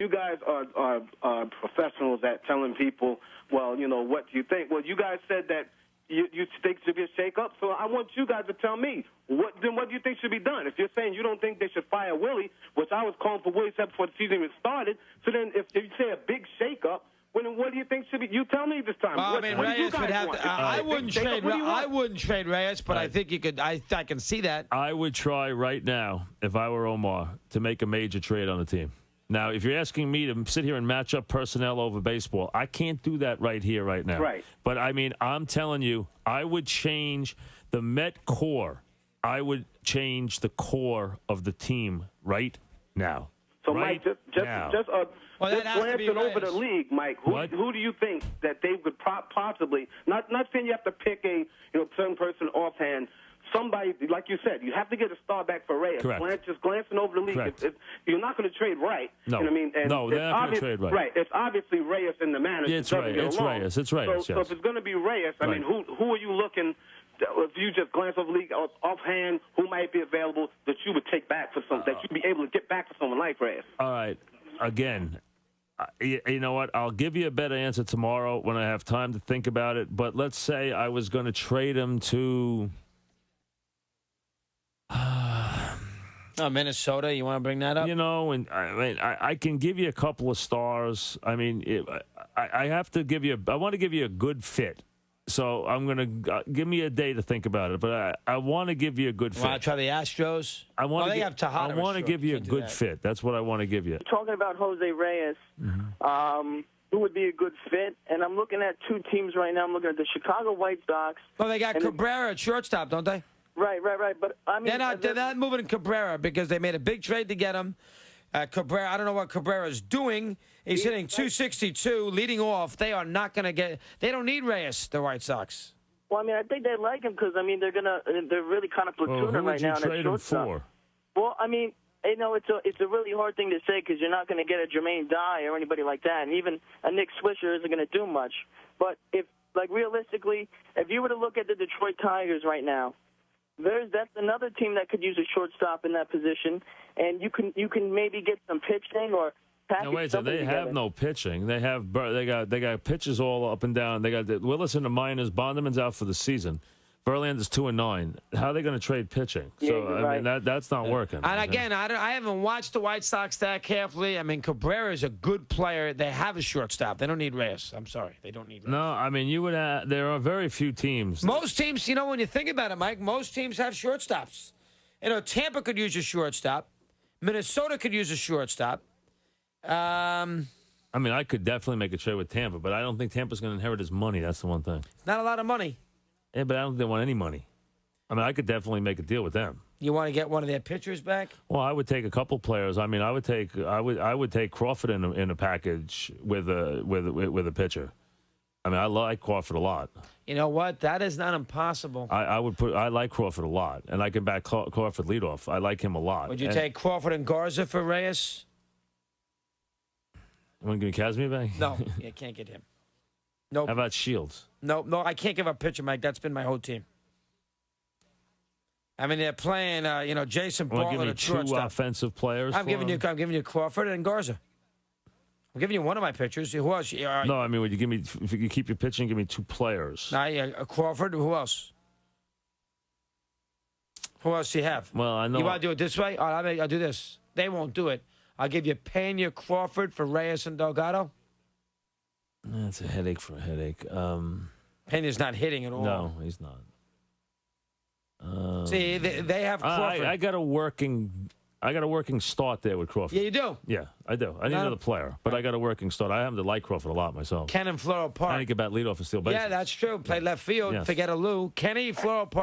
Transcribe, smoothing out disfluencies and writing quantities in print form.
You guys are professionals at telling people, well, you know, what do you think? Well, you guys said that you think should be a shake-up, so I want you guys to tell me, what do you think should be done? If you're saying you don't think they should fire Willie, which I was calling for Willie before the season even started, so then if you say a big shake-up, what do you think should be? You tell me this time. Well, what Reyes do you guys would have want? to. I wouldn't trade. I wouldn't trade Reyes, but I think you could. I can see that. I would try right now, if I were Omar, to make a major trade on the team. Now, if you're asking me to sit here and match up personnel over baseball, I can't do that right here, right now. Right. But, I mean, I'm telling you, I would change the Met core. I would change the core of the team right now. So, right Mike, just glancing over the league, Mike, who do you think that they could possibly, not saying you have to pick a certain person offhand, somebody, like you said, you have to get a star back for Reyes. Correct. Just glancing over the league, you're not going to trade Wright. No, you know what I mean? And no, they're not going to trade Wright. Right, it's obviously Reyes in the manager. Yeah, it's Reyes. It's Reyes. So if it's going to be Reyes, I mean, who are you looking? If you just glance over the league offhand, who might be available that you would take back for something, that you'd be able to get back for someone like Reyes? All right. Again, you know what? I'll give you a better answer tomorrow when I have time to think about it. But let's say I was going to trade him to Minnesota. You want to bring that up? You know, and I mean, I can give you a couple of stars. I mean, I have to give you. I want to give you a good fit. So I'm going to give me a day to think about it. But I want to give you a good fit. Want to try the Astros? I want they have Tejada. I want to give you a good fit. That's what I want to give you. Talking about Jose Reyes, who would be a good fit, and I'm looking at two teams right now. I'm looking at the Chicago White Sox. Well, they got Cabrera at shortstop, don't they? Right. But I mean, they're not moving Cabrera because they made a big trade to get him. Cabrera, I don't know what Cabrera's doing. He's hitting .262, leading off. They are not going to get. They don't need Reyes, the White Sox. Well, I mean, I think they like him because I mean they're really kind of platooning right now. Who would you trade him for? Well, I mean, you know, it's a really hard thing to say because you're not going to get a Jermaine Dye or anybody like that, and even a Nick Swisher isn't going to do much. But realistically, if you were to look at the Detroit Tigers right now, that's another team that could use a shortstop in that position, and you can maybe get some pitching or package no, wait a second. They together. have no pitching. They got pitches all up and down. They got Willis in the minors. Bonderman's out for the season. Verlander's 2-9. How are they going to trade pitching? Yeah, so I mean that's not working. And again, I haven't watched the White Sox that carefully. I mean, Cabrera is a good player. They have a shortstop. They don't need Reyes. I'm sorry, they don't need Reyes. No, I mean you would. There are very few teams. Most teams, you know, when you think about it, Mike, most teams have shortstops. You know, Tampa could use a shortstop. Minnesota could use a shortstop. I mean, I could definitely make a trade with Tampa, but I don't think Tampa's going to inherit his money. That's the one thing. Not a lot of money. Yeah, but I don't think they want any money. I mean, I could definitely make a deal with them. You want to get one of their pitchers back? Well, I would take a couple players. I mean, I would take Crawford in a package with a pitcher. I mean, I like Crawford a lot. You know what? That is not impossible. I like Crawford a lot, and I can back Crawford leadoff. I like him a lot. Would you take Crawford and Garza for Reyes? You want to give me Kazmir back? No, you can't get him. No. Nope. How about Shields? No, I can't give up pitcher, Mike. That's been my whole team. I mean, they're playing, Jason Bartlett at shortstop. Two offensive players. I'm giving you Crawford and Garza. I'm giving you one of my pitchers. Who else? No, I mean, would you give me? If you keep your pitching, give me two players. Crawford. Who else? Who else do you have? Well, I know. You want to do it this way? All right, I'll do this. They won't do it. I'll give you Pena, Crawford for Reyes and Delgado. That's a headache for a headache. Pena's not hitting at all. No, he's not. See, they have Crawford. I got a working start there with Crawford. Yeah, you do. Yeah, I do. I need another player, but I got a working start. I happen to like Crawford a lot myself. Ken and Floral Park. I think about leadoff and steal bases. Yeah, that's true. Play left field. Yes. Forget a Lou. Kenny, Floral Park.